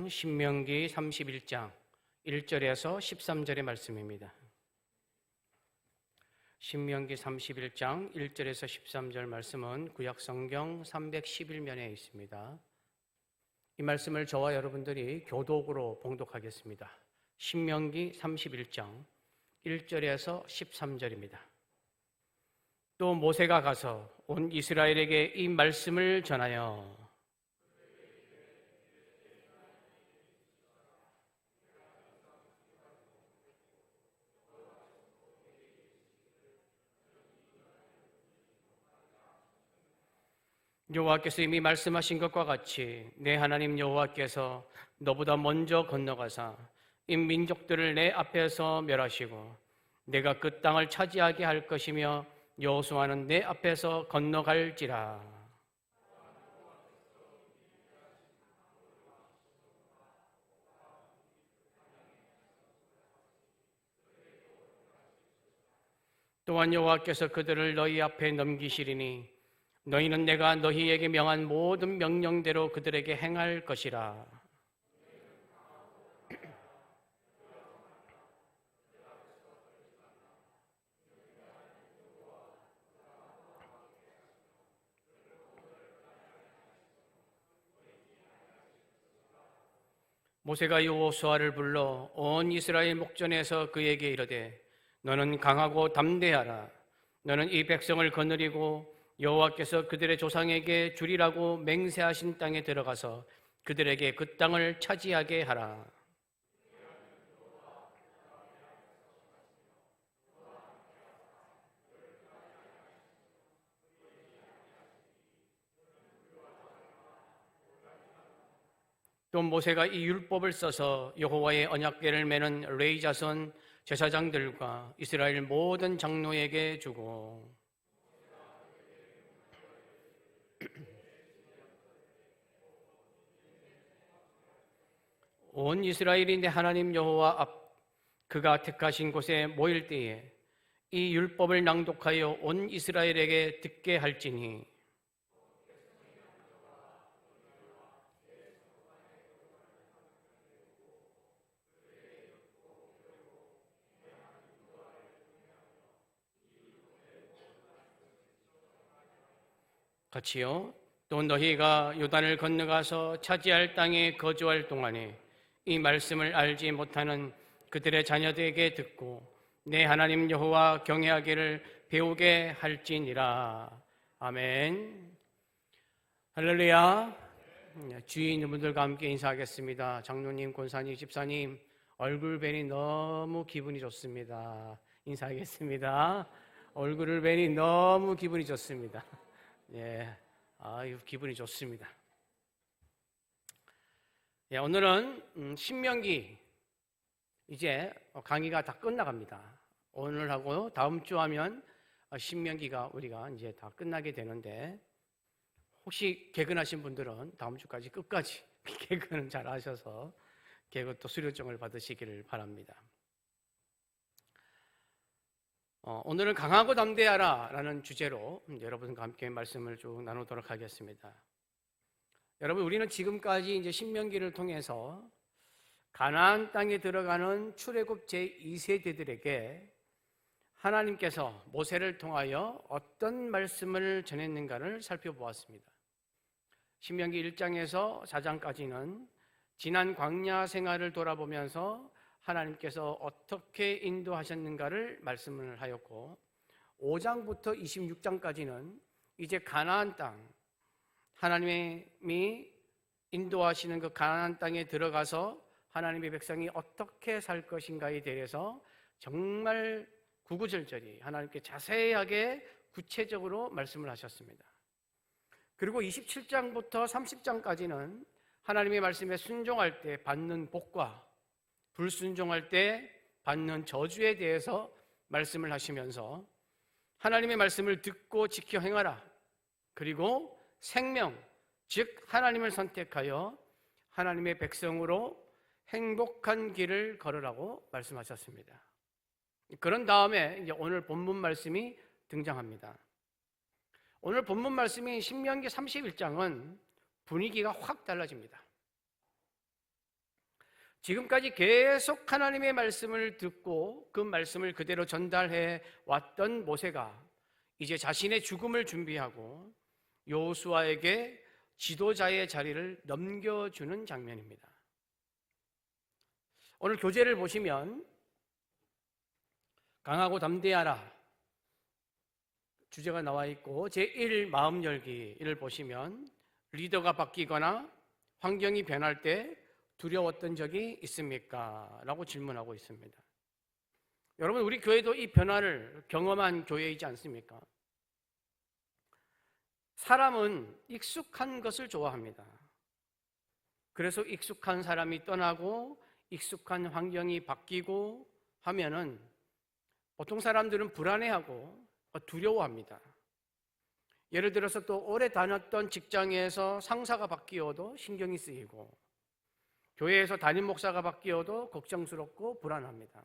신명기 31장 1절에서 13절의 말씀입니다. 신명기 31장 1절에서 13절 말씀은 구약성경 311면에 있습니다. 이 말씀을 저와 여러분들이 교독으로 봉독하겠습니다. 신명기 31장 1절에서 13절입니다. 또 모세가 가서 온 이스라엘에게 이 말씀을 전하여 여호와께서 이미 말씀하신 것과 같이 내 하나님 여호와께서 너보다 먼저 건너가사 이 민족들을 내 앞에서 멸하시고 내가 그 땅을 차지하게 할 것이며 여호수아는 내 앞에서 건너갈지라. 또한 여호와께서 그들을 너희 앞에 넘기시리니 너희는 내가 너희에게 명한 모든 명령대로 그들에게 행할 것이라. 모세가 여호수아를 불러 온 이스라엘 목전에서 그에게 이르되 너는 강하고 담대하라. 너는 이 백성을 거느리고 여호와께서 그들의 조상에게 주리라고 맹세하신 땅에 들어가서 그들에게 그 땅을 차지하게 하라. 또 모세가 이 율법을 써서 여호와의 언약궤를 매는 레위 자손 제사장들과 이스라엘 모든 장로에게 주고 온 이스라엘이 내 하나님 여호와 앞 그가 택하신 곳에 모일 때에 이 율법을 낭독하여 온 이스라엘에게 듣게 할지니 같이요. 또 너희가 요단을 건너가서 차지할 땅에 거주할 동안에 이 말씀을 알지 못하는 그들의 자녀들에게 듣고 내 하나님 여호와 경외하기를 배우게 할지니라. 아멘. 할렐루야. 주위 있는 분들과 함께 인사하겠습니다. 장로님, 권사님, 집사님 얼굴 뵈니 너무 기분이 좋습니다. 인사하겠습니다. 얼굴을 뵈니 너무 기분이 좋습니다. 예, 기분이 좋습니다. 예, 오늘은 신명기 이제 강의가 다 끝나갑니다. 오늘하고 다음 주 하면 신명기가 우리가 이제 다 끝나게 되는데 혹시 개근하신 분들은 다음 주까지 끝까지 개근은 잘 하셔서 개근 또 수료증을 받으시기를 바랍니다. 오늘은 강하고 담대하라 라는 주제로 여러분과 함께 말씀을 쭉 나누도록 하겠습니다. 여러분, 우리는 지금까지 이제 신명기를 통해서 가나안 땅에 들어가는 출애굽 제2세대들에게 하나님께서 모세를 통하여 어떤 말씀을 전했는가를 살펴보았습니다. 신명기 1장에서 4장까지는 지난 광야 생활을 돌아보면서 하나님께서 어떻게 인도하셨는가를 말씀을 하였고 5장부터 26장까지는 이제 가나안 땅, 하나님이 인도하시는 그 가나안 땅에 들어가서 하나님의 백성이 어떻게 살 것인가에 대해서 정말 구구절절히 하나님께 자세하게 구체적으로 말씀을 하셨습니다. 그리고 27장부터 30장까지는 하나님의 말씀에 순종할 때 받는 복과 불순종할 때 받는 저주에 대해서 말씀을 하시면서 하나님의 말씀을 듣고 지켜 행하라. 그리고 생명, 즉 하나님을 선택하여 하나님의 백성으로 행복한 길을 걸으라고 말씀하셨습니다. 그런 다음에 이제 오늘 본문 말씀이 등장합니다. 오늘 본문 말씀인 신명기 31장은 분위기가 확 달라집니다. 지금까지 계속 하나님의 말씀을 듣고 그 말씀을 그대로 전달해 왔던 모세가 이제 자신의 죽음을 준비하고 여호수아에게 지도자의 자리를 넘겨주는 장면입니다. 오늘 교재를 보시면 강하고 담대하라 주제가 나와 있고 제1 마음 열기를 보시면 리더가 바뀌거나 환경이 변할 때 두려웠던 적이 있습니까? 라고 질문하고 있습니다. 여러분, 우리 교회도 이 변화를 경험한 교회이지 않습니까? 사람은 익숙한 것을 좋아합니다. 그래서 익숙한 사람이 떠나고 익숙한 환경이 바뀌고 하면은 보통 사람들은 불안해하고 두려워합니다. 예를 들어서 또 오래 다녔던 직장에서 상사가 바뀌어도 신경이 쓰이고 교회에서 담임 목사가 바뀌어도 걱정스럽고 불안합니다.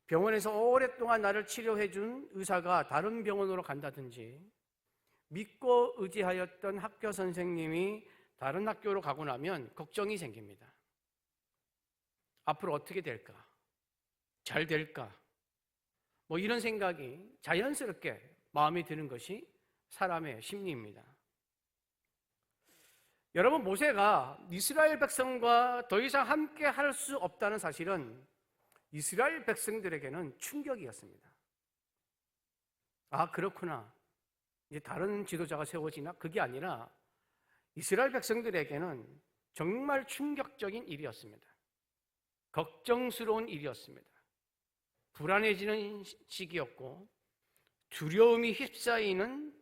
병원에서 오랫동안 나를 치료해 준 의사가 다른 병원으로 간다든지 믿고 의지하였던 학교 선생님이 다른 학교로 가고 나면 걱정이 생깁니다. 앞으로 어떻게 될까? 잘 될까? 뭐 이런 생각이 자연스럽게 마음에 드는 것이 사람의 심리입니다. 여러분, 모세가 이스라엘 백성과 더 이상 함께 할 수 없다는 사실은 이스라엘 백성들에게는 충격이었습니다. 아, 그렇구나. 이제 다른 지도자가 세워지나? 그게 아니라 이스라엘 백성들에게는 정말 충격적인 일이었습니다. 걱정스러운 일이었습니다. 불안해지는 시기였고 두려움이 휩싸이는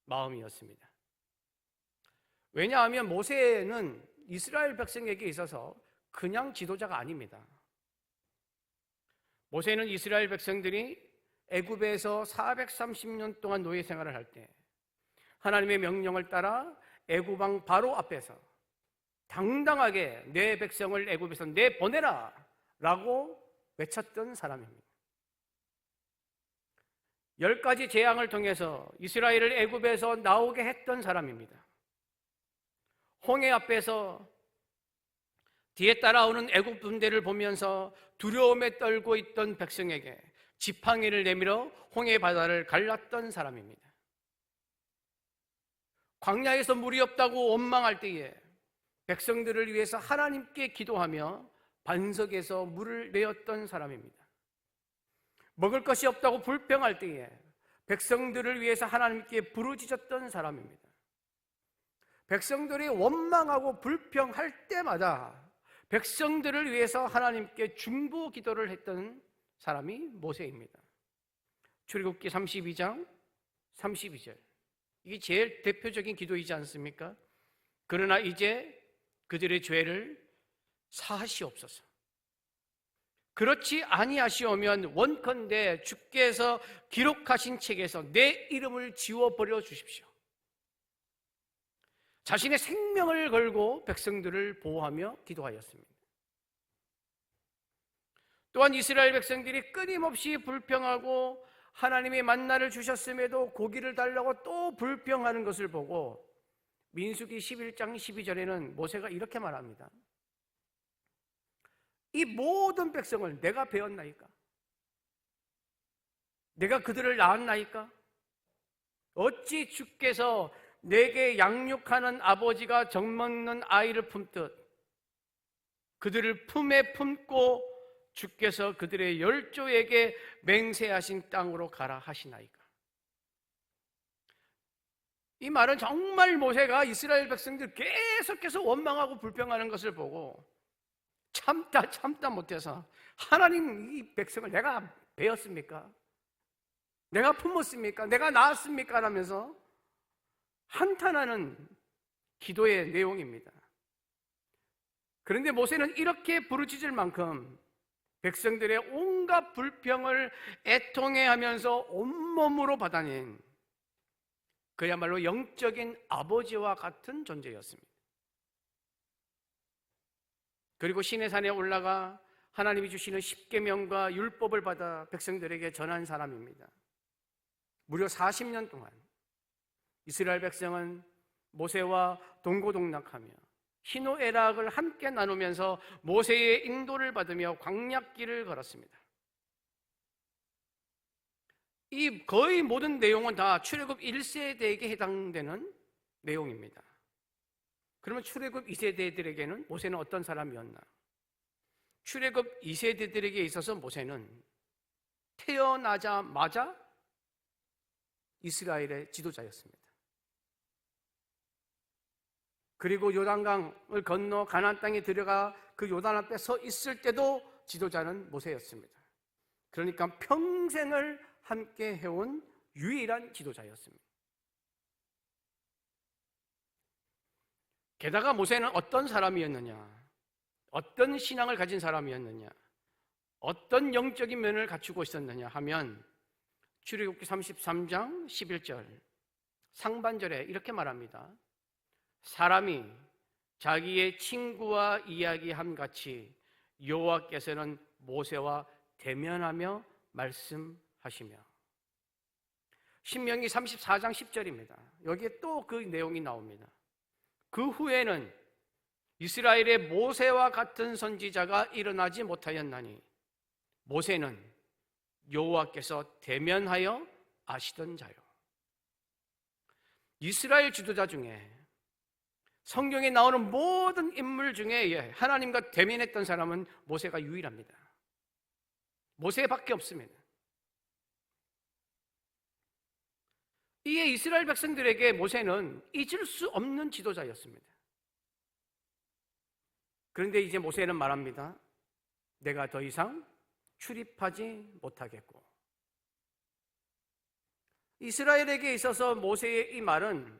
마음이었습니다. 왜냐하면 모세는 이스라엘 백성에게 있어서 그냥 지도자가 아닙니다. 모세는 이스라엘 백성들이 애굽에서 430년 동안 노예 생활을 할 때 하나님의 명령을 따라 애굽 왕 바로 앞에서 당당하게 내 백성을 애굽에서 내보내라 라고 외쳤던 사람입니다. 10가지 재앙을 통해서 이스라엘을 애굽에서 나오게 했던 사람입니다. 홍해 앞에서 뒤에 따라오는 애굽 군대를 보면서 두려움에 떨고 있던 백성에게 지팡이를 내밀어 홍해 바다를 갈랐던 사람입니다. 광야에서 물이 없다고 원망할 때에 백성들을 위해서 하나님께 기도하며 반석에서 물을 내었던 사람입니다. 먹을 것이 없다고 불평할 때에 백성들을 위해서 하나님께 부르짖었던 사람입니다. 백성들이 원망하고 불평할 때마다 백성들을 위해서 하나님께 중보 기도를 했던 사람이 모세입니다. 출애굽기 32장 32절, 이게 제일 대표적인 기도이지 않습니까? 그러나 이제 그들의 죄를 사하시옵소서. 그렇지 아니하시오면 원컨대 주께서 기록하신 책에서 내 이름을 지워버려 주십시오. 자신의 생명을 걸고 백성들을 보호하며 기도하였습니다. 또한 이스라엘 백성들이 끊임없이 불평하고 하나님이 만나를 주셨음에도 고기를 달라고 또 불평하는 것을 보고 민수기 11장 12절에는 모세가 이렇게 말합니다. 이 모든 백성을 내가 배웠나이까? 내가 그들을 낳았나이까? 어찌 주께서 내게 양육하는 아버지가 젖먹는 아이를 품듯 그들을 품에 품고 주께서 그들의 열조에게 맹세하신 땅으로 가라 하시나이까? 이 말은 정말 모세가 이스라엘 백성들 계속해서 원망하고 불평하는 것을 보고 참다 못해서 하나님, 이 백성을 내가 배웠습니까? 내가 품었습니까? 내가 낳았습니까? 라면서 한탄하는 기도의 내용입니다. 그런데 모세는 이렇게 부르짖을 만큼 백성들의 온갖 불평을 애통해하면서 온몸으로 받아낸 그야말로 영적인 아버지와 같은 존재였습니다. 그리고 시내산에 올라가 하나님이 주시는 십계명과 율법을 받아 백성들에게 전한 사람입니다. 무려 40년 동안 이스라엘 백성은 모세와 동고동락하며 희노애락을 함께 나누면서 모세의 인도를 받으며 광야길을 걸었습니다. 이 거의 모든 내용은 다 출애굽 1세대에게 해당되는 내용입니다. 그러면 출애굽 2세대들에게는 모세는 어떤 사람이었나? 출애굽 2세대들에게 있어서 모세는 태어나자마자 이스라엘의 지도자였습니다. 그리고 요단강을 건너 가나안 땅에 들어가 그 요단 앞에 서 있을 때도 지도자는 모세였습니다. 그러니까 평생을 함께 해온 유일한 지도자였습니다. 게다가 모세는 어떤 사람이었느냐? 어떤 신앙을 가진 사람이었느냐? 어떤 영적인 면을 갖추고 있었느냐 하면 출애굽기 33장 11절 상반절에 이렇게 말합니다. 사람이 자기의 친구와 이야기함 같이 여호와께서는 모세와 대면하며 말씀하시며. 신명기 34장 10절입니다. 여기에 또 그 내용이 나옵니다. 그 후에는 이스라엘의 모세와 같은 선지자가 일어나지 못하였나니 모세는 여호와께서 대면하여 아시던 자요. 이스라엘 지도자 중에 성경에 나오는 모든 인물 중에 하나님과 대면했던 사람은 모세가 유일합니다. 모세밖에 없습니다. 이에 이스라엘 백성들에게 모세는 잊을 수 없는 지도자였습니다. 그런데 이제 모세는 말합니다. 내가 더 이상 출입하지 못하겠고. 이스라엘에게 있어서 모세의 이 말은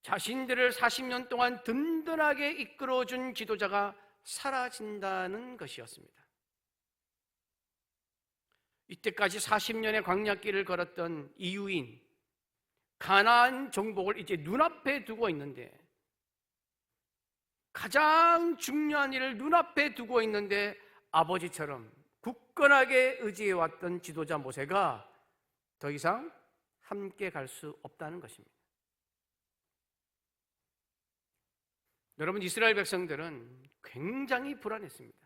자신들을 40년 동안 든든하게 이끌어준 지도자가 사라진다는 것이었습니다. 이때까지 40년의 광야길을 걸었던 이유인 가나안 정복을 이제 눈앞에 두고 있는데, 가장 중요한 일을 눈앞에 두고 있는데 아버지처럼 굳건하게 의지해왔던 지도자 모세가 더 이상 함께 갈 수 없다는 것입니다. 여러분, 이스라엘 백성들은 굉장히 불안했습니다.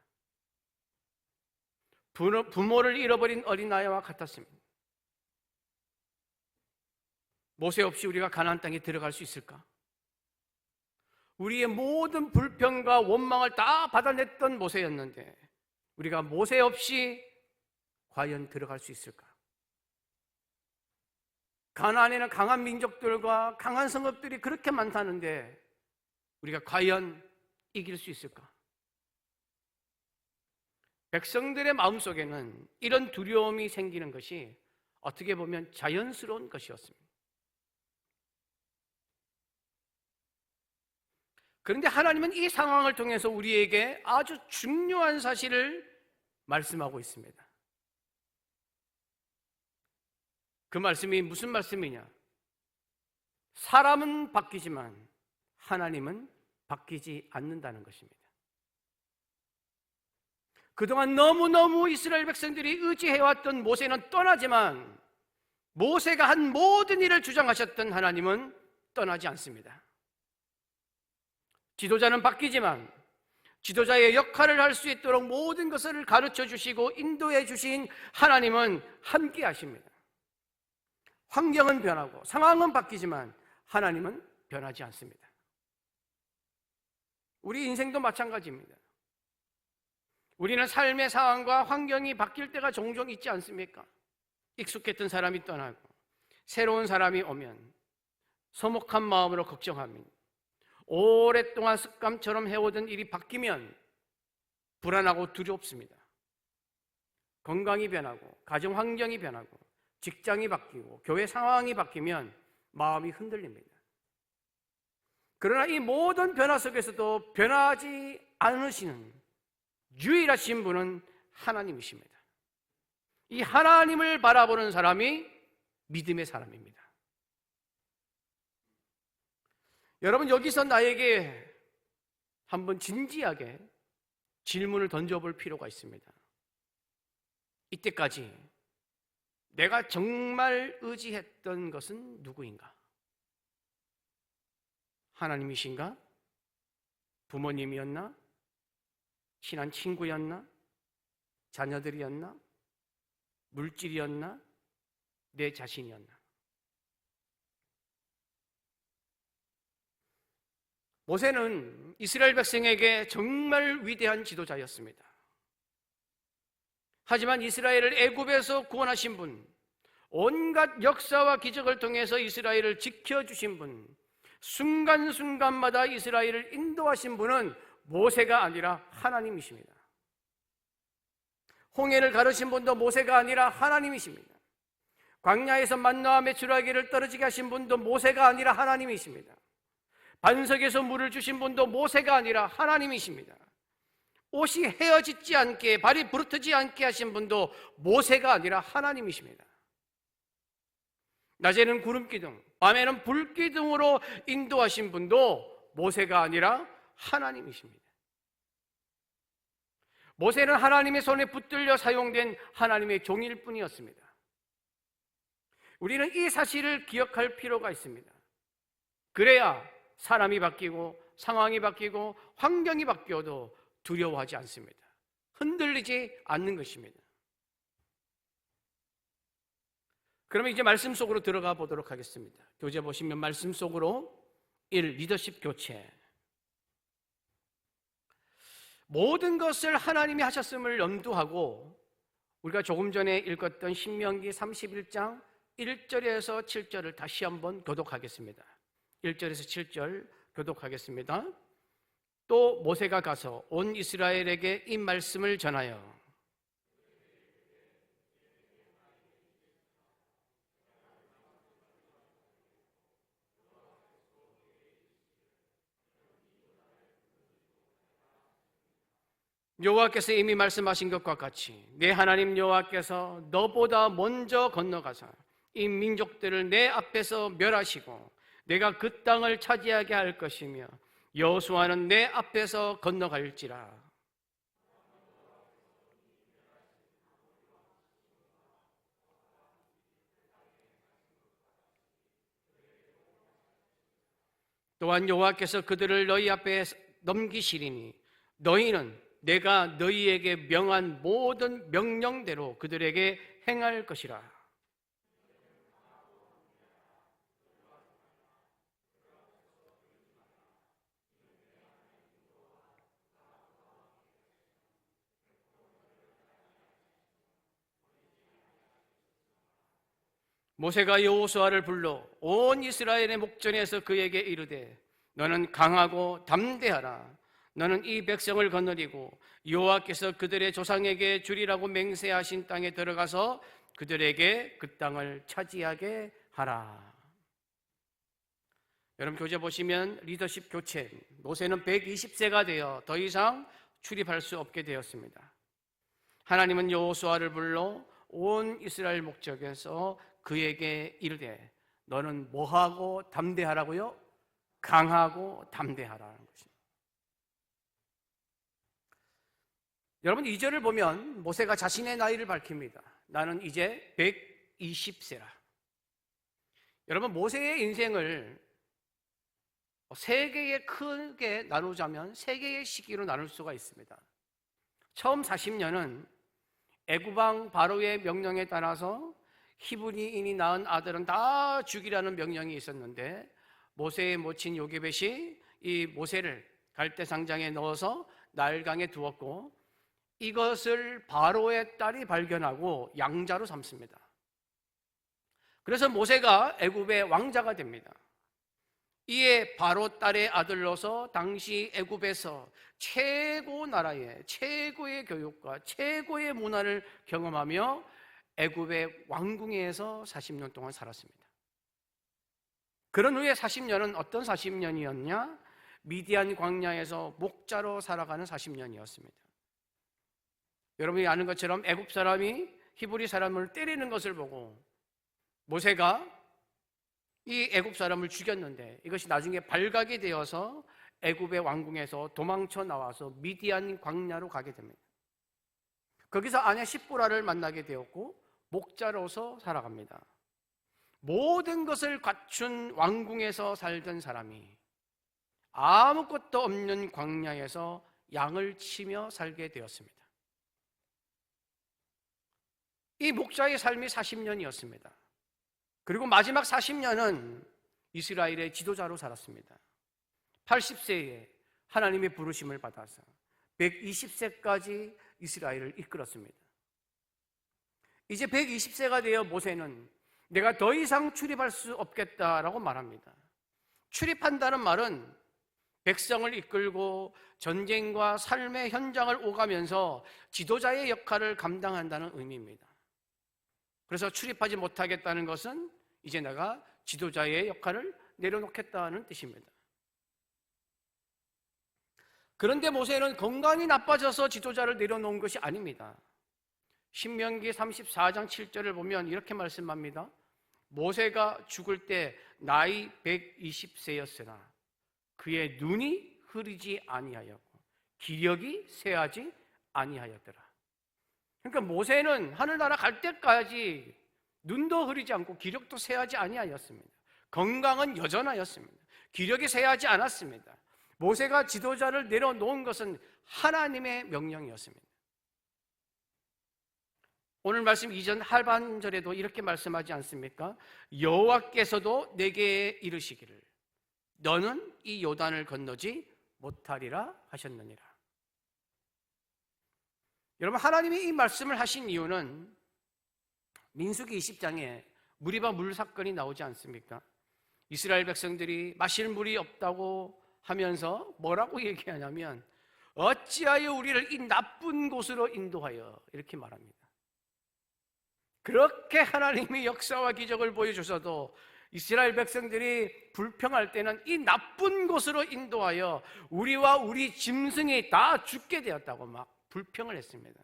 부모를 잃어버린 어린아이와 같았습니다. 모세 없이 우리가 가나안 땅에 들어갈 수 있을까? 우리의 모든 불평과 원망을 다 받아냈던 모세였는데 우리가 모세 없이 과연 들어갈 수 있을까? 가나안에는 강한 민족들과 강한 성읍들이 그렇게 많다는데 우리가 과연 이길 수 있을까? 백성들의 마음속에는 이런 두려움이 생기는 것이 어떻게 보면 자연스러운 것이었습니다. 그런데 하나님은 이 상황을 통해서 우리에게 아주 중요한 사실을 말씀하고 있습니다. 그 말씀이 무슨 말씀이냐? 사람은 바뀌지만 하나님은 바뀌지 않는다는 것입니다. 그동안 너무너무 이스라엘 백성들이 의지해왔던 모세는 떠나지만 모세가 한 모든 일을 주장하셨던 하나님은 떠나지 않습니다. 지도자는 바뀌지만 지도자의 역할을 할 수 있도록 모든 것을 가르쳐 주시고 인도해 주신 하나님은 함께 하십니다. 환경은 변하고 상황은 바뀌지만 하나님은 변하지 않습니다. 우리 인생도 마찬가지입니다. 우리는 삶의 상황과 환경이 바뀔 때가 종종 있지 않습니까? 익숙했던 사람이 떠나고 새로운 사람이 오면 서먹한 마음으로 걱정합니다. 오랫동안 습관처럼 해오던 일이 바뀌면 불안하고 두렵습니다. 건강이 변하고 가정 환경이 변하고 직장이 바뀌고 교회 상황이 바뀌면 마음이 흔들립니다. 그러나 이 모든 변화 속에서도 변하지 않으시는 유일하신 분은 하나님이십니다. 이 하나님을 바라보는 사람이 믿음의 사람입니다. 여러분, 여기서 나에게 한번 진지하게 질문을 던져볼 필요가 있습니다. 이때까지 내가 정말 의지했던 것은 누구인가? 하나님이신가? 부모님이었나? 친한 친구였나? 자녀들이었나? 물질이었나? 내 자신이었나? 모세는 이스라엘 백성에게 정말 위대한 지도자였습니다. 하지만 이스라엘을 애굽에서 구원하신 분, 온갖 역사와 기적을 통해서 이스라엘을 지켜주신 분, 순간순간마다 이스라엘을 인도하신 분은 모세가 아니라 하나님이십니다. 홍해를 가르신 분도 모세가 아니라 하나님이십니다. 광야에서 만나와 메추라기를 떨어지게 하신 분도 모세가 아니라 하나님이십니다. 반석에서 물을 주신 분도 모세가 아니라 하나님이십니다. 옷이 헤어지지 않게, 발이 부르트지 않게 하신 분도 모세가 아니라 하나님이십니다. 낮에는 구름기둥, 밤에는 불기둥으로 인도하신 분도 모세가 아니라 하나님이십니다. 모세는 하나님의 손에 붙들려 사용된 하나님의 종일 뿐이었습니다. 우리는 이 사실을 기억할 필요가 있습니다. 그래야 사람이 바뀌고 상황이 바뀌고 환경이 바뀌어도 두려워하지 않습니다. 흔들리지 않는 것입니다. 그러면 이제 말씀 속으로 들어가 보도록 하겠습니다. 교재 보시면 말씀 속으로 1. 리더십 교체. 모든 것을 하나님이 하셨음을 염두하고 우리가 조금 전에 읽었던 신명기 31장 1절에서 7절을 다시 한번 교독하겠습니다. 1절에서 7절 교독하겠습니다. 또 모세가 가서 온 이스라엘에게 이 말씀을 전하여 여호와께서 이미 말씀하신 것과 같이 내 하나님 여호와께서 너보다 먼저 건너가사 이 민족들을 내 앞에서 멸하시고 내가 그 땅을 차지하게 할 것이며 여호수아는 내 앞에서 건너갈지라. 또한 여호와께서 그들을 너희 앞에 넘기시리니 너희는 내가 너희에게 명한 모든 명령대로 그들에게 행할 것이라. 모세가 여호수아를 불러 온 이스라엘의 목전에서 그에게 이르되 너는 강하고 담대하라. 너는 이 백성을 거느리고 여호와께서 그들의 조상에게 주리라고 맹세하신 땅에 들어가서 그들에게 그 땅을 차지하게 하라. 여러분 교재 보시면 리더십 교체. 모세는 120세가 되어 더 이상 출입할 수 없게 되었습니다. 하나님은 여호수아를 불러 온 이스라엘 목적에서 그에게 이르되 너는 뭐하고 담대하라고요? 강하고 담대하라는 것입니다. 여러분 2절을 보면 모세가 자신의 나이를 밝힙니다. 나는 이제 120세라. 여러분 모세의 인생을 세 개에 크게 나누자면 세 개의 시기로 나눌 수가 있습니다. 처음 40년은 애굽왕 바로의 명령에 따라서 히브리인이 낳은 아들은 다 죽이라는 명령이 있었는데 모세의 모친 요게벳이 이 모세를 갈대상장에 넣어서 나일강에 두었고 이것을 바로의 딸이 발견하고 양자로 삼습니다. 그래서 모세가 애굽의 왕자가 됩니다. 이에 바로 딸의 아들로서 당시 애굽에서 최고 나라의 최고의 교육과 최고의 문화를 경험하며 애굽의 왕궁에서 40년 동안 살았습니다. 그런 후에 40년은 어떤 40년이었냐? 미디안 광야에서 목자로 살아가는 40년이었습니다. 여러분이 아는 것처럼 애굽 사람이 히브리 사람을 때리는 것을 보고 모세가 이 애굽 사람을 죽였는데 이것이 나중에 발각이 되어서 애굽의 왕궁에서 도망쳐 나와서 미디안 광야로 가게 됩니다. 거기서 아내 십보라를 만나게 되었고 목자로서 살아갑니다. 모든 것을 갖춘 왕궁에서 살던 사람이 아무것도 없는 광야에서 양을 치며 살게 되었습니다. 이 목자의 삶이 40년이었습니다. 그리고 마지막 40년은 이스라엘의 지도자로 살았습니다. 80세에 하나님의 부르심을 받아서 120세까지 이스라엘을 이끌었습니다. 이제 120세가 되어 모세는 내가 더 이상 출입할 수 없겠다라고 말합니다. 출입한다는 말은 백성을 이끌고 전쟁과 삶의 현장을 오가면서 지도자의 역할을 감당한다는 의미입니다. 그래서 출입하지 못하겠다는 것은 이제 내가 지도자의 역할을 내려놓겠다는 뜻입니다. 그런데 모세는 건강이 나빠져서 지도자를 내려놓은 것이 아닙니다. 신명기 34장 7절을 보면 이렇게 말씀합니다. 모세가 죽을 때 나이 120세였으나 그의 눈이 흐리지 아니하였고 기력이 쇠하지 아니하였더라. 그러니까 모세는 하늘나라 갈 때까지 눈도 흐리지 않고 기력도 쇠하지 아니하였습니다. 건강은 여전하였습니다. 기력이 쇠하지 않았습니다. 모세가 지도자를 내려놓은 것은 하나님의 명령이었습니다. 오늘 말씀 이전 하반절에도 이렇게 말씀하지 않습니까? 여호와께서도 내게 이르시기를 너는 이 요단을 건너지 못하리라 하셨느니라. 여러분, 하나님이 이 말씀을 하신 이유는 민수기 20장에 무리바 물 사건이 나오지 않습니까? 이스라엘 백성들이 마실 물이 없다고 하면서 뭐라고 얘기하냐면 어찌하여 우리를 이 나쁜 곳으로 인도하여 이렇게 말합니다. 그렇게 하나님이 역사와 기적을 보여주셔도 이스라엘 백성들이 불평할 때는 이 나쁜 곳으로 인도하여 우리와 우리 짐승이 다 죽게 되었다고 막 불평을 했습니다.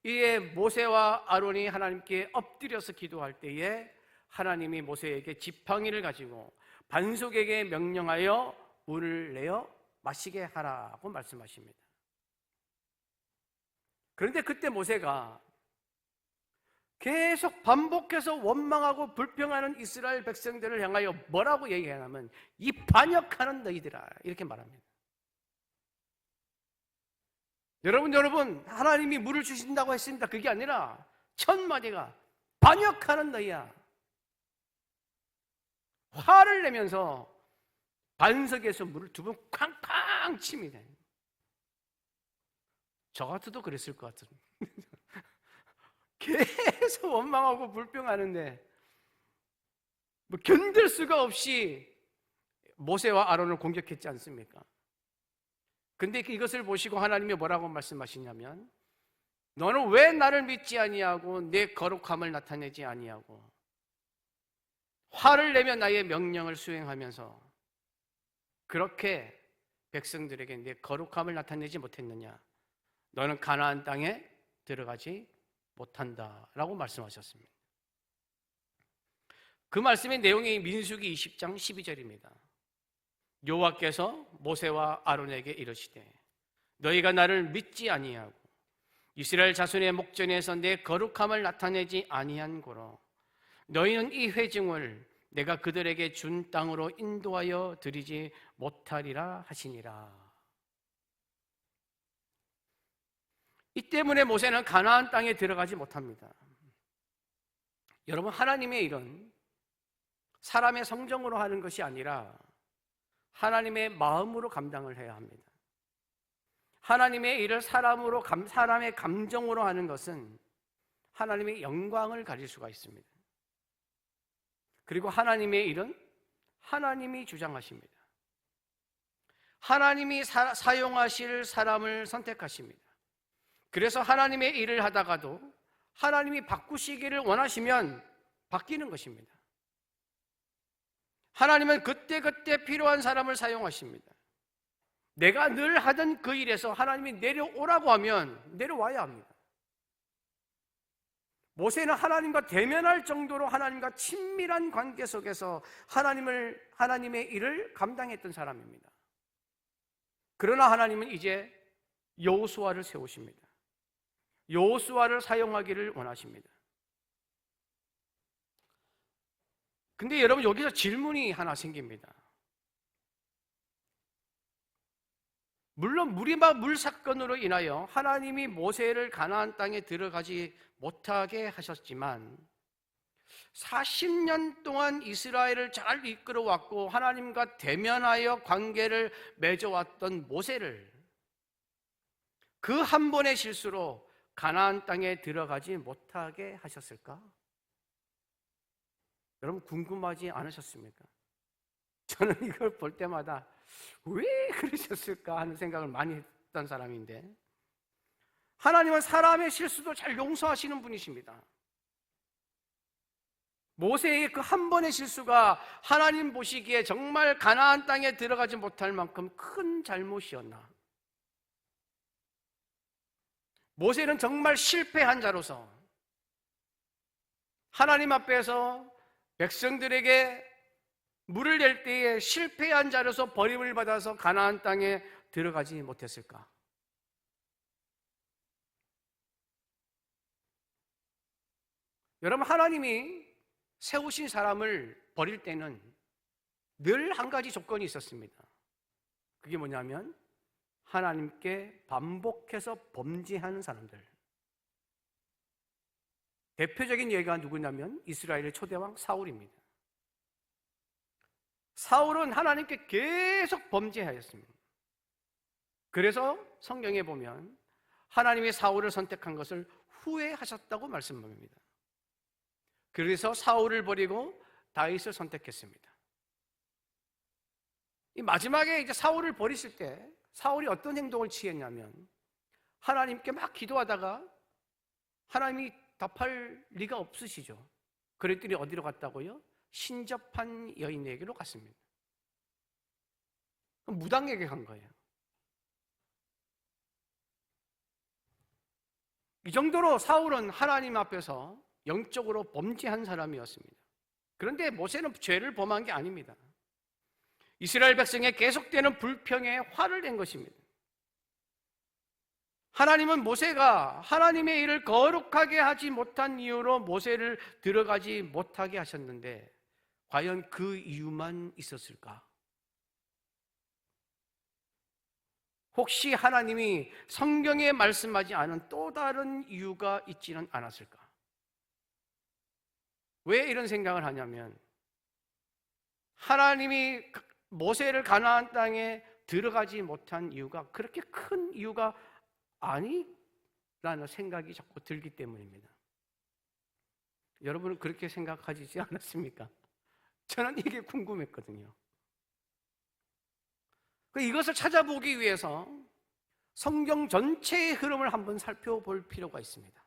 이에 모세와 아론이 하나님께 엎드려서 기도할 때에 하나님이 모세에게 지팡이를 가지고 반석에게 명령하여 물을 내어 마시게 하라고 말씀하십니다. 그런데 그때 모세가 계속 반복해서 원망하고 불평하는 이스라엘 백성들을 향하여 뭐라고 얘기하냐면 이 반역하는 너희들아 이렇게 말합니다. 여러분 하나님이 물을 주신다고 했습니다. 그게 아니라 첫 마디가 반역하는 너희야. 화를 내면서 반석에서 물을 두 번 쾅쾅 칩니다. 저 같아도 그랬을 것 같은. 계속 원망하고 불평하는데 뭐 견딜 수가 없이 모세와 아론을 공격했지 않습니까? 근데 이것을 보시고 하나님이 뭐라고 말씀하시냐면 너는 왜 나를 믿지 아니하고 내 거룩함을 나타내지 아니하고 화를 내며 나의 명령을 수행하면서 그렇게 백성들에게 내 거룩함을 나타내지 못했느냐? 너는 가나안 땅에 들어가지 못한다라고 말씀하셨습니다. 그 말씀의 내용이 민수기 20장 12절입니다. 여호와께서 모세와 아론에게 이르시되 너희가 나를 믿지 아니하고 이스라엘 자손의 목전에서 내 거룩함을 나타내지 아니한 고로 너희는 이 회중을 내가 그들에게 준 땅으로 인도하여 드리지 못하리라 하시니라. 이 때문에 모세는 가나안 땅에 들어가지 못합니다. 여러분, 하나님의 일은 사람의 성정으로 하는 것이 아니라 하나님의 마음으로 감당을 해야 합니다. 하나님의 일을 사람의 감정으로 하는 것은 하나님의 영광을 가질 수가 있습니다. 그리고 하나님의 일은 하나님이 주장하십니다. 하나님이 사용하실 사람을 선택하십니다. 그래서 하나님의 일을 하다가도 하나님이 바꾸시기를 원하시면 바뀌는 것입니다. 하나님은 그때그때 필요한 사람을 사용하십니다. 내가 늘 하던 그 일에서 하나님이 내려오라고 하면 내려와야 합니다. 모세는 하나님과 대면할 정도로 하나님과 친밀한 관계 속에서 하나님의 일을 감당했던 사람입니다. 그러나 하나님은 이제 여호수아를 세우십니다. 여호수아를 사용하기를 원하십니다. 근데 여러분, 여기서 질문이 하나 생깁니다. 물론 무리바 물 사건으로 인하여 하나님이 모세를 가나안 땅에 들어가지 못하게 하셨지만 40년 동안 이스라엘을 잘 이끌어왔고 하나님과 대면하여 관계를 맺어왔던 모세를 그 한 번의 실수로 가나안 땅에 들어가지 못하게 하셨을까? 여러분 궁금하지 않으셨습니까? 저는 이걸 볼 때마다 왜 그러셨을까 하는 생각을 많이 했던 사람인데, 하나님은 사람의 실수도 잘 용서하시는 분이십니다. 모세의 그 한 번의 실수가 하나님 보시기에 정말 가나안 땅에 들어가지 못할 만큼 큰 잘못이었나? 모세는 정말 실패한 자로서 하나님 앞에서 백성들에게 물을 낼 때에 실패한 자로서 버림을 받아서 가나안 땅에 들어가지 못했을까? 여러분, 하나님이 세우신 사람을 버릴 때는 늘 한 가지 조건이 있었습니다. 그게 뭐냐면 하나님께 반복해서 범죄하는 사람들. 대표적인 예가 누구냐면 이스라엘의 초대왕 사울입니다. 사울은 하나님께 계속 범죄하였습니다. 그래서 성경에 보면 하나님이 사울을 선택한 것을 후회하셨다고 말씀합니다. 그래서 사울을 버리고 다윗을 선택했습니다. 이 마지막에 이제 사울을 버리실 때 사울이 어떤 행동을 취했냐면 하나님께 막 기도하다가 하나님이 답할 리가 없으시죠. 그랬더니 어디로 갔다고요? 신접한 여인에게로 갔습니다. 무당에게 간 거예요. 이 정도로 사울은 하나님 앞에서 영적으로 범죄한 사람이었습니다. 그런데 모세는 죄를 범한 게 아닙니다. 이스라엘 백성의 계속되는 불평에 화를 낸 것입니다. 하나님은 모세가 하나님의 일을 거룩하게 하지 못한 이유로 모세를 들어가지 못하게 하셨는데 과연 그 이유만 있었을까? 혹시 하나님이 성경에 말씀하지 않은 또 다른 이유가 있지는 않았을까? 왜 이런 생각을 하냐면 하나님이 모세를 가나안 땅에 들어가지 못한 이유가 그렇게 큰 이유가 아니라는 생각이 자꾸 들기 때문입니다. 여러분은 그렇게 생각하지 않았습니까? 저는 이게 궁금했거든요. 이것을 찾아보기 위해서 성경 전체의 흐름을 한번 살펴볼 필요가 있습니다.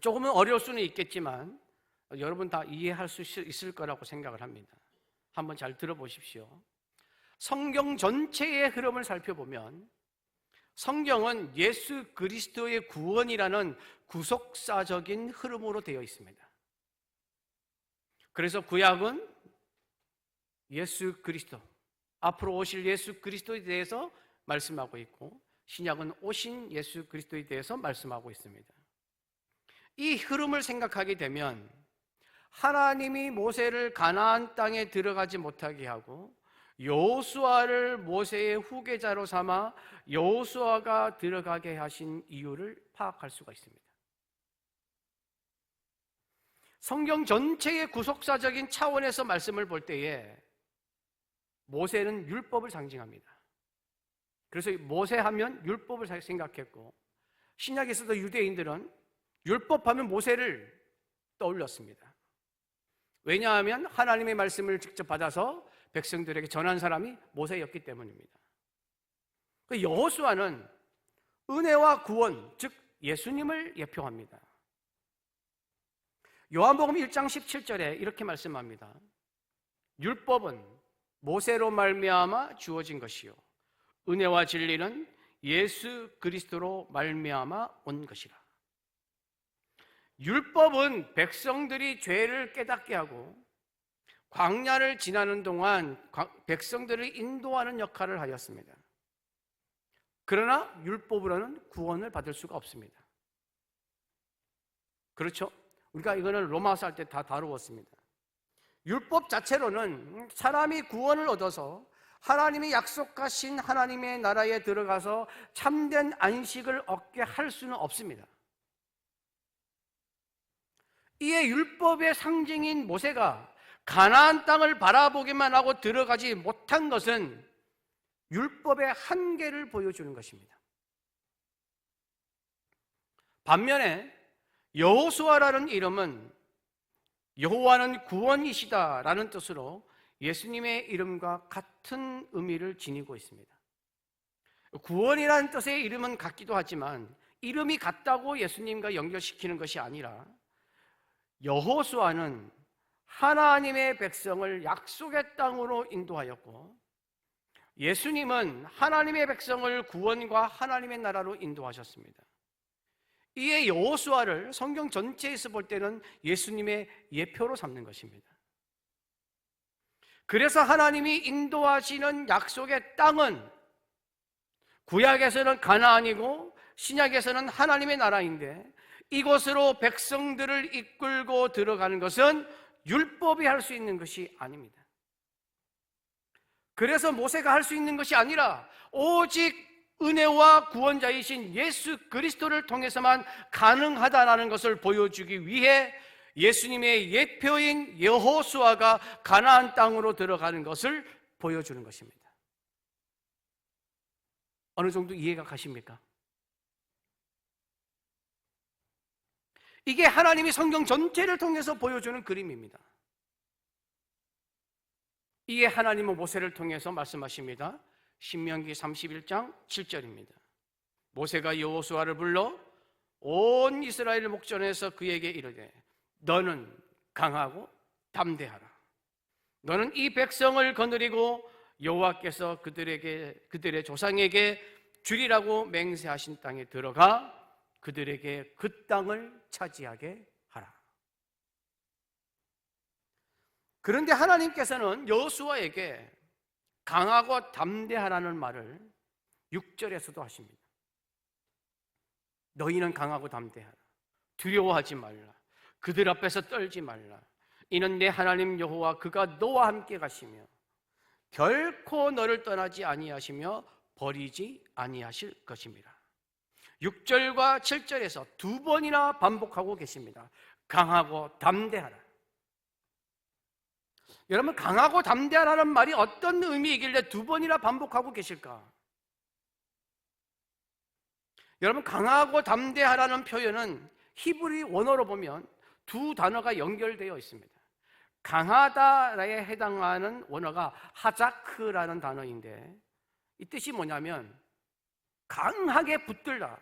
조금은 어려울 수는 있겠지만 여러분 다 이해할 수 있을 거라고 생각을 합니다. 한번 잘 들어보십시오. 성경 전체의 흐름을 살펴보면 성경은 예수 그리스도의 구원이라는 구속사적인 흐름으로 되어 있습니다. 그래서 구약은 예수 그리스도, 앞으로 오실 예수 그리스도에 대해서 말씀하고 있고 신약은 오신 예수 그리스도에 대해서 말씀하고 있습니다. 이 흐름을 생각하게 되면 하나님이 모세를 가나안 땅에 들어가지 못하게 하고 여호수아를 모세의 후계자로 삼아 여호수아가 들어가게 하신 이유를 파악할 수가 있습니다. 성경 전체의 구속사적인 차원에서 말씀을 볼 때에 모세는 율법을 상징합니다. 그래서 모세하면 율법을 생각했고 신약에서도 유대인들은 율법하면 모세를 떠올렸습니다. 왜냐하면 하나님의 말씀을 직접 받아서 백성들에게 전한 사람이 모세였기 때문입니다. 여호수아는 은혜와 구원, 즉 예수님을 예표합니다. 요한복음 1장 17절에 이렇게 말씀합니다. 율법은 모세로 말미암아 주어진 것이요 은혜와 진리는 예수 그리스도로 말미암아 온 것이라. 율법은 백성들이 죄를 깨닫게 하고 광야를 지나는 동안 백성들을 인도하는 역할을 하였습니다. 그러나 율법으로는 구원을 받을 수가 없습니다. 그렇죠? 우리가 이거는 로마서 할 때 다 다루었습니다. 율법 자체로는 사람이 구원을 얻어서 하나님이 약속하신 하나님의 나라에 들어가서 참된 안식을 얻게 할 수는 없습니다. 이에 율법의 상징인 모세가 가나안 땅을 바라보기만 하고 들어가지 못한 것은 율법의 한계를 보여주는 것입니다. 반면에 여호수아라는 이름은 여호와는 구원이시다라는 뜻으로 예수님의 이름과 같은 의미를 지니고 있습니다. 구원이라는 뜻의 이름은 같기도 하지만 이름이 같다고 예수님과 연결시키는 것이 아니라 여호수아는 하나님의 백성을 약속의 땅으로 인도하였고 예수님은 하나님의 백성을 구원과 하나님의 나라로 인도하셨습니다. 이에 여호수아를 성경 전체에서 볼 때는 예수님의 예표로 삼는 것입니다. 그래서 하나님이 인도하시는 약속의 땅은 구약에서는 가나안이고 신약에서는 하나님의 나라인데 이곳으로 백성들을 이끌고 들어가는 것은 율법이 할 수 있는 것이 아닙니다. 그래서 모세가 할 수 있는 것이 아니라 오직 은혜와 구원자이신 예수 그리스도를 통해서만 가능하다라는 것을 보여주기 위해 예수님의 예표인 여호수아가 가나안 땅으로 들어가는 것을 보여주는 것입니다. 어느 정도 이해가 가십니까? 이게 하나님이 성경 전체를 통해서 보여주는 그림입니다. 이게 하나님은 모세를 통해서 말씀하십니다. 신명기 31장 7절입니다. 모세가 여호수아를 불러 온 이스라엘을 목전에서 그에게 이르되 너는 강하고 담대하라. 너는 이 백성을 거느리고 여호와께서 그들의 조상에게 주리라고 맹세하신 땅에 들어가 그들에게 그 땅을 차지하게 하라. 그런데 하나님께서는 여호수아에게 강하고 담대하라는 말을 6절에서도 하십니다. 너희는 강하고 담대하라. 두려워하지 말라. 그들 앞에서 떨지 말라. 이는 내 하나님 여호와 그가 너와 함께 가시며 결코 너를 떠나지 아니하시며 버리지 아니하실 것입니다. 6절과 7절에서 두 번이나 반복하고 계십니다. 강하고 담대하라. 여러분, 강하고 담대하라는 말이 어떤 의미이길래 두 번이나 반복하고 계실까? 여러분, 강하고 담대하라는 표현은 히브리 원어로 보면 두 단어가 연결되어 있습니다. 강하다에 해당하는 원어가 하자크라는 단어인데 이 뜻이 뭐냐면 강하게 붙들다,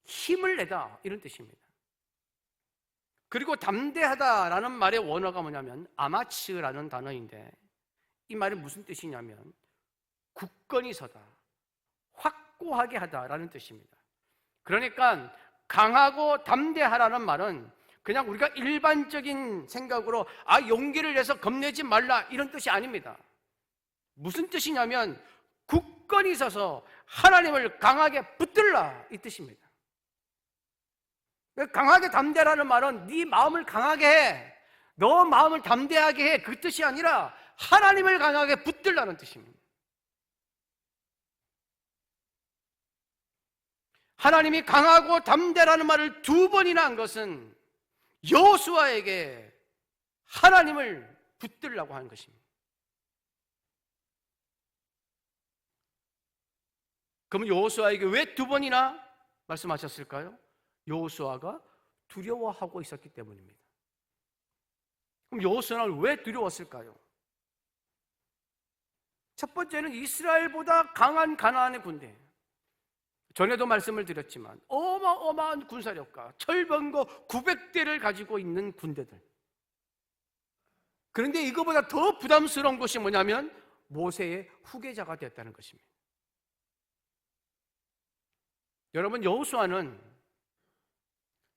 힘을 내다 이런 뜻입니다. 그리고 담대하다라는 말의 원어가 뭐냐면 아마츠라는 단어인데 이 말이 무슨 뜻이냐면 굳건히 서다, 확고하게 하다라는 뜻입니다. 그러니까 강하고 담대하라는 말은 그냥 우리가 일반적인 생각으로 용기를 내서 겁내지 말라 이런 뜻이 아닙니다. 무슨 뜻이냐면 굳건히 서서 하나님을 강하게 붙들라 이 뜻입니다. 강하게 담대라는 말은 네 마음을 강하게 해, 너 마음을 담대하게 해 그 뜻이 아니라 하나님을 강하게 붙들라는 뜻입니다. 하나님이 강하고 담대라는 말을 두 번이나 한 것은 여호수아에게 하나님을 붙들라고 하는 것입니다. 그럼 여호수아에게 왜 두 번이나 말씀하셨을까요? 여호수아가 두려워하고 있었기 때문입니다. 그럼 여호수아는 왜 두려웠을까요? 첫 번째는 이스라엘보다 강한 가나안의 군대, 전에도 말씀을 드렸지만 어마어마한 군사력과 철병거 900대를 가지고 있는 군대들. 그런데 이거보다 더 부담스러운 것이 뭐냐면 모세의 후계자가 되었다는 것입니다. 여러분, 여호수아는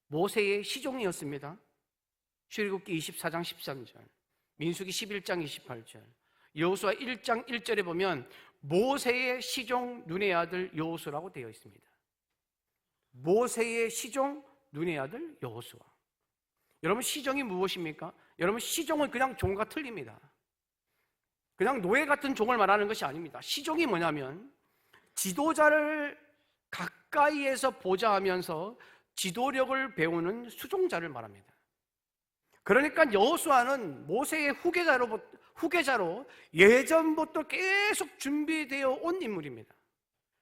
모세의 시종이었습니다. 출애굽기 24장 13절, 민수기 11장 28절, 여호수아 1장 1절에 보면 모세의 시종 눈의 아들 여호수아라고 되어 있습니다. 모세의 시종 눈의 아들 여호수아. 여러분, 시종이 무엇입니까? 여러분, 시종은 그냥 종과 틀립니다. 그냥 노예 같은 종을 말하는 것이 아닙니다. 시종이 뭐냐면 지도자를 가까이에서 보자 하면서 지도력을 배우는 수종자를 말합니다. 그러니까 여호수아는 모세의 후계자로 예전부터 계속 준비되어 온 인물입니다.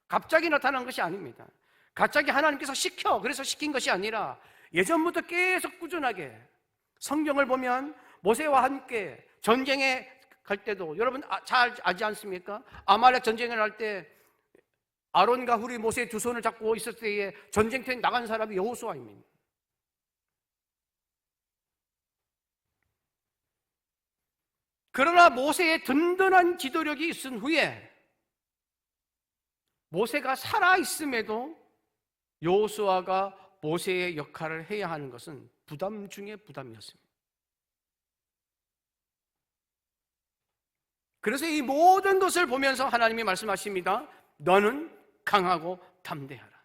갑자기 나타난 것이 아닙니다. 갑자기 하나님께서 그래서 시킨 것이 아니라 예전부터 계속 꾸준하게 성경을 보면 모세와 함께 전쟁에 갈 때도 여러분 잘 알지 않습니까? 아말렉 전쟁을 할 때 아론과 훌이 모세의 두 손을 잡고 있었을 때에 전쟁터에 나간 사람이 여호수아입니다. 그러나 모세의 든든한 지도력이 있은 후에 모세가 살아있음에도 여호수아가 모세의 역할을 해야 하는 것은 부담 중에 부담이었습니다. 그래서 이 모든 것을 보면서 하나님이 말씀하십니다. 너는 강하고 담대하라.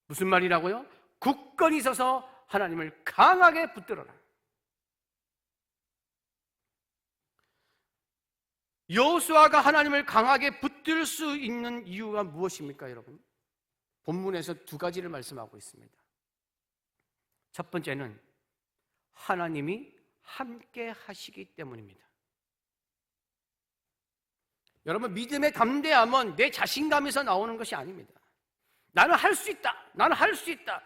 무슨 말이라고요? 굳건히 서서 하나님을 강하게 붙들어라. 여호수아가 하나님을 강하게 붙들 수 있는 이유가 무엇입니까, 여러분? 본문에서 두 가지를 말씀하고 있습니다. 첫 번째는 하나님이 함께 하시기 때문입니다. 여러분, 믿음의 담대함은 내 자신감에서 나오는 것이 아닙니다. 나는 할 수 있다. 나는 할 수 있다.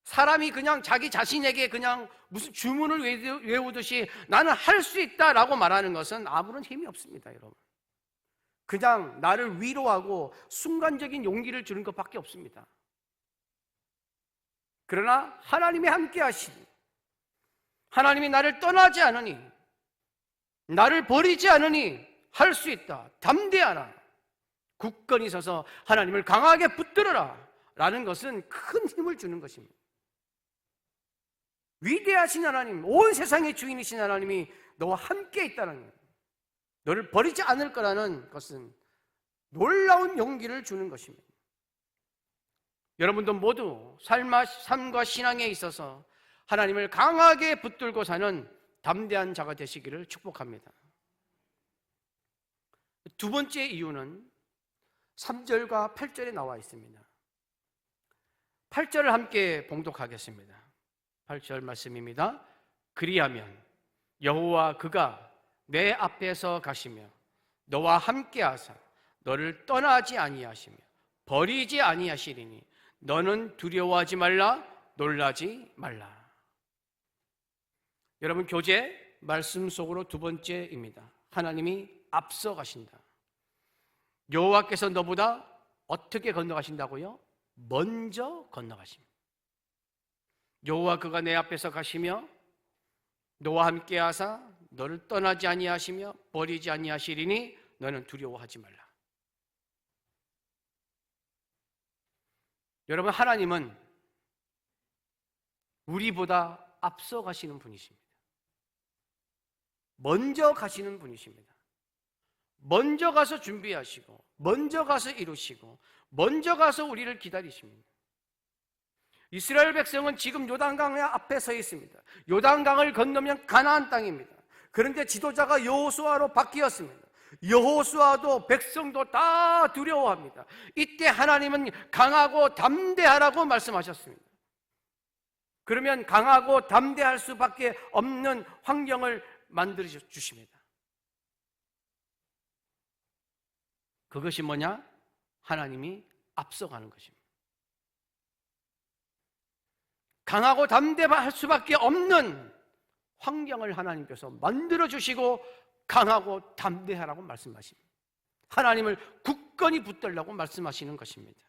사람이 그냥 자기 자신에게 그냥 무슨 주문을 외우듯이 나는 할 수 있다라고 말하는 것은 아무런 힘이 없습니다, 여러분. 그냥 나를 위로하고 순간적인 용기를 주는 것밖에 없습니다. 그러나 하나님이 함께 하시니, 하나님이 나를 떠나지 않으니, 나를 버리지 않으니 할 수 있다. 담대하라. 굳건히 서서 하나님을 강하게 붙들어라. 라는 것은 큰 힘을 주는 것입니다. 위대하신 하나님, 온 세상의 주인이신 하나님이 너와 함께 있다는 것, 너를 버리지 않을 거라는 것은 놀라운 용기를 주는 것입니다. 여러분도 모두 삶과 신앙에 있어서 하나님을 강하게 붙들고 사는 담대한 자가 되시기를 축복합니다. 두 번째 이유는 3절과 8절에 나와 있습니다. 8절을 함께 봉독하겠습니다. 8절 말씀입니다. 그리하면 여호와 그가 내 앞에서 가시며 너와 함께 하사 너를 떠나지 아니하시며 버리지 아니하시리니 너는 두려워하지 말라, 놀라지 말라. 여러분, 교재 말씀 속으로 두 번째입니다. 하나님이 앞서 가신다. 여호와께서 너보다 어떻게 건너가신다고요? 먼저 건너가십니다. 여호와 그가 내 앞에서 가시며 너와 함께 하사 너를 떠나지 아니하시며 버리지 아니하시리니 너는 두려워하지 말라. 여러분, 하나님은 우리보다 앞서 가시는 분이십니다. 먼저 가시는 분이십니다. 먼저 가서 준비하시고 먼저 가서 이루시고 먼저 가서 우리를 기다리십니다. 이스라엘 백성은 지금 요단강 앞에 서 있습니다. 요단강을 건너면 가나안 땅입니다. 그런데 지도자가 여호수아로 바뀌었습니다. 여호수아도 백성도 다 두려워합니다. 이때 하나님은 강하고 담대하라고 말씀하셨습니다. 그러면 강하고 담대할 수밖에 없는 환경을 만들어 주십니다. 그것이 뭐냐? 하나님이 앞서가는 것입니다. 강하고 담대할 수밖에 없는 환경을 하나님께서 만들어 주시고 강하고 담대하라고 말씀하십니다. 하나님을 굳건히 붙들라고 말씀하시는 것입니다.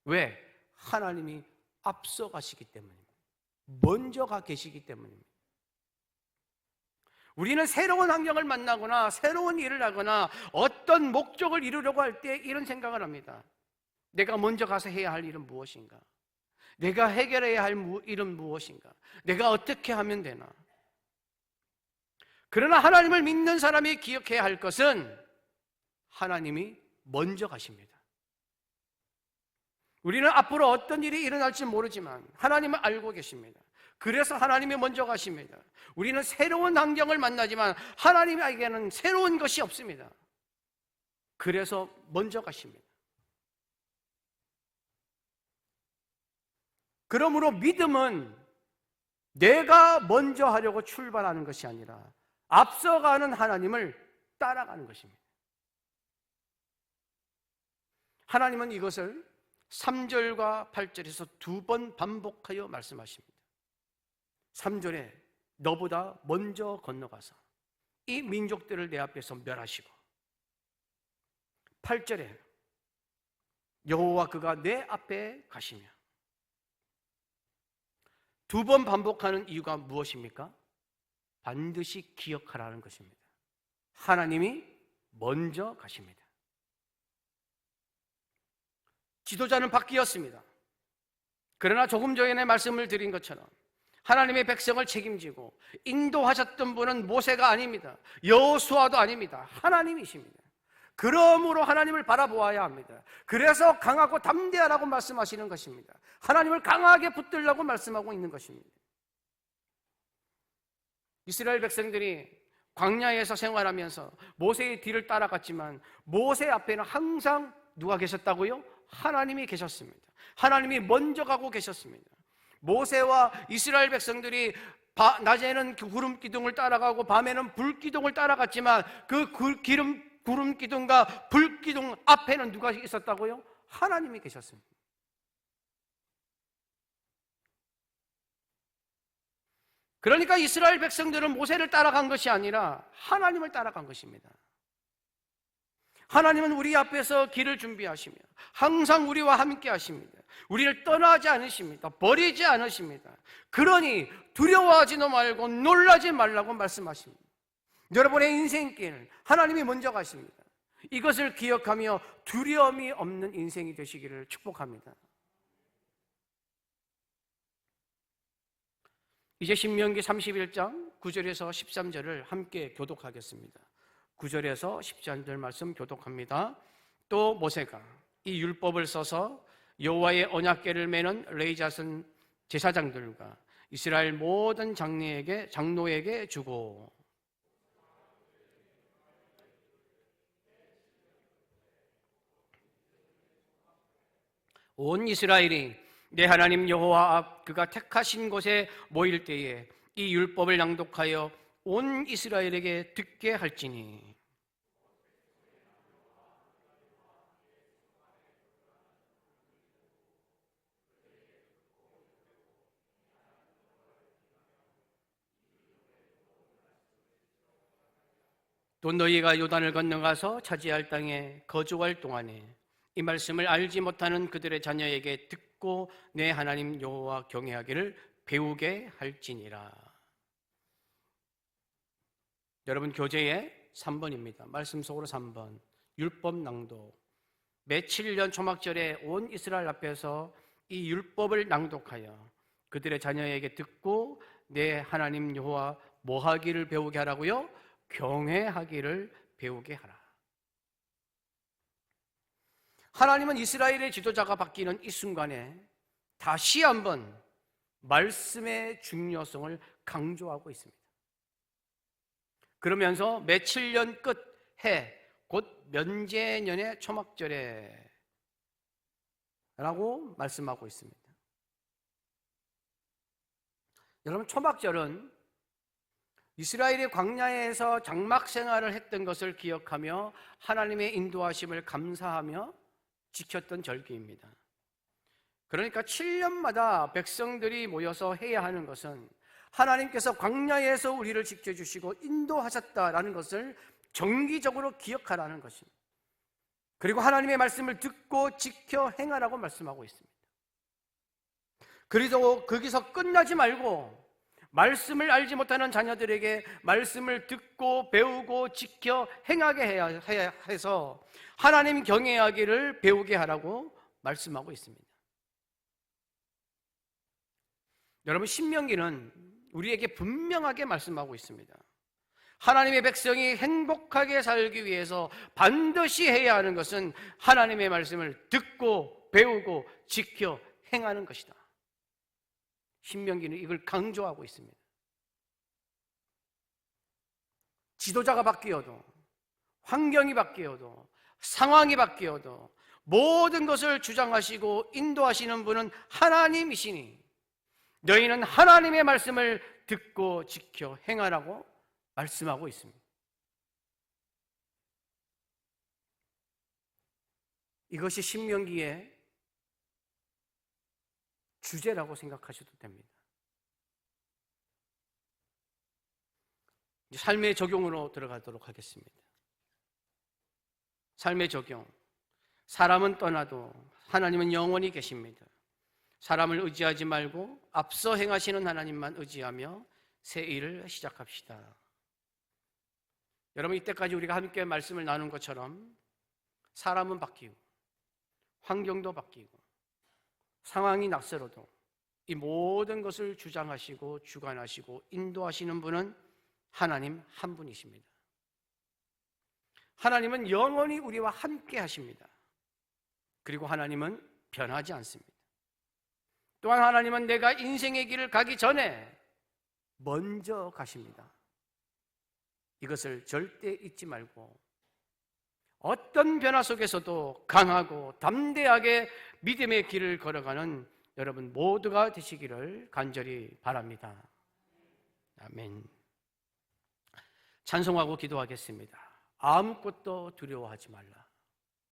왜? 하나님이 앞서 가시기 때문입니다. 먼저 가 계시기 때문입니다. 우리는 새로운 환경을 만나거나 새로운 일을 하거나 어떤 목적을 이루려고 할 때 이런 생각을 합니다. 내가 먼저 가서 해야 할 일은 무엇인가? 내가 해결해야 할 일은 무엇인가? 내가 어떻게 하면 되나? 그러나 하나님을 믿는 사람이 기억해야 할 것은 하나님이 먼저 가십니다. 우리는 앞으로 어떤 일이 일어날지 모르지만 하나님은 알고 계십니다. 그래서 하나님이 먼저 가십니다. 우리는 새로운 환경을 만나지만 하나님에게는 새로운 것이 없습니다. 그래서 먼저 가십니다. 그러므로 믿음은 내가 먼저 하려고 출발하는 것이 아니라 앞서가는 하나님을 따라가는 것입니다. 하나님은 이것을 3절과 8절에서 2번 반복하여 말씀하십니다. 3절에 너보다 먼저 건너가서 이 민족들을 내 앞에서 멸하시고, 8절에 여호와 그가 내 앞에 가시며. 2번 반복하는 이유가 무엇입니까? 반드시 기억하라는 것입니다. 하나님이 먼저 가십니다. 지도자는 바뀌었습니다. 그러나 조금 전에 말씀을 드린 것처럼 하나님의 백성을 책임지고 인도하셨던 분은 모세가 아닙니다. 여호수아도 아닙니다. 하나님이십니다. 그러므로 하나님을 바라보아야 합니다. 그래서 강하고 담대하라고 말씀하시는 것입니다. 하나님을 강하게 붙들라고 말씀하고 있는 것입니다. 이스라엘 백성들이 광야에서 생활하면서 모세의 뒤를 따라갔지만 모세 앞에는 항상 누가 계셨다고요? 하나님이 계셨습니다. 하나님이 먼저 가고 계셨습니다. 모세와 이스라엘 백성들이 낮에는 구름 기둥을 따라가고 밤에는 불 기둥을 따라갔지만 그 구름 기둥과 불 기둥 앞에는 누가 있었다고요? 하나님이 계셨습니다. 그러니까 이스라엘 백성들은 모세를 따라간 것이 아니라 하나님을 따라간 것입니다. 하나님은 우리 앞에서 길을 준비하시며 항상 우리와 함께 하십니다. 우리를 떠나지 않으십니다. 버리지 않으십니다. 그러니 두려워하지도 말고 놀라지 말라고 말씀하십니다. 여러분의 인생길 하나님이 먼저 가십니다. 이것을 기억하며 두려움이 없는 인생이 되시기를 축복합니다. 이제 신명기 31장 9절에서 13절을 함께 교독하겠습니다. 9절에서 13절 말씀 교독합니다. 또 모세가 이 율법을 써서 여호와의 언약궤를 매는 레위자손 제사장들과 이스라엘 모든 장로에게 주고, 온 이스라엘이 내 하나님 여호와 앞 그가 택하신 곳에 모일 때에 이 율법을 낭독하여 온 이스라엘에게 듣게 할지니, 또 너희가 요단을 건너가서 차지할 땅에 거주할 동안에 이 말씀을 알지 못하는 그들의 자녀에게 듣고 내 하나님 여호와 경외하기를 배우게 할지니라. 여러분, 교재에 3번입니다. 말씀 속으로 3번. 율법 낭독. 매7년 초막절에 온 이스라엘 앞에서 이 율법을 낭독하여 그들의 자녀에게 듣고 내 하나님 여호와 뭐 하기를 배우게 하라고요? 경외하기를 배우게 하라. 하나님은 이스라엘의 지도자가 바뀌는 이 순간에 다시 한번 말씀의 중요성을 강조하고 있습니다. 그러면서 매7년 끝해 곧 면제년의 초막절에 라고 말씀하고 있습니다. 여러분, 초막절은 이스라엘이 광야에서 장막 생활을 했던 것을 기억하며 하나님의 인도하심을 감사하며 지켰던 절기입니다. 그러니까 7년마다 백성들이 모여서 해야 하는 것은 하나님께서 광야에서 우리를 지켜주시고 인도하셨다라는 것을 정기적으로 기억하라는 것입니다. 그리고 하나님의 말씀을 듣고 지켜 행하라고 말씀하고 있습니다. 그래서 거기서 끝나지 말고 말씀을 알지 못하는 자녀들에게 말씀을 듣고 배우고 지켜 행하게 해야 해서 하나님 경외하기를 배우게 하라고 말씀하고 있습니다. 여러분, 신명기는 우리에게 분명하게 말씀하고 있습니다. 하나님의 백성이 행복하게 살기 위해서 반드시 해야 하는 것은 하나님의 말씀을 듣고 배우고 지켜 행하는 것이다. 신명기는 이걸 강조하고 있습니다. 지도자가 바뀌어도, 환경이 바뀌어도, 상황이 바뀌어도 모든 것을 주장하시고 인도하시는 분은 하나님이시니 너희는 하나님의 말씀을 듣고 지켜 행하라고 말씀하고 있습니다. 이것이 신명기의 주제라고 생각하셔도 됩니다. 삶의 적용으로 들어가도록 하겠습니다. 삶의 적용. 사람은 떠나도 하나님은 영원히 계십니다. 사람을 의지하지 말고 앞서 행하시는 하나님만 의지하며 새 일을 시작합시다. 여러분, 이때까지 우리가 함께 말씀을 나눈 것처럼 사람은 바뀌고 환경도 바뀌고 상황이 낯설어도 이 모든 것을 주장하시고 주관하시고 인도하시는 분은 하나님 한 분이십니다. 하나님은 영원히 우리와 함께 하십니다. 그리고 하나님은 변하지 않습니다. 또한 하나님은 내가 인생의 길을 가기 전에 먼저 가십니다. 이것을 절대 잊지 말고 어떤 변화 속에서도 강하고 담대하게 믿음의 길을 걸어가는 여러분 모두가 되시기를 간절히 바랍니다. 아멘. 찬송하고 기도하겠습니다. 아무것도 두려워하지 말라.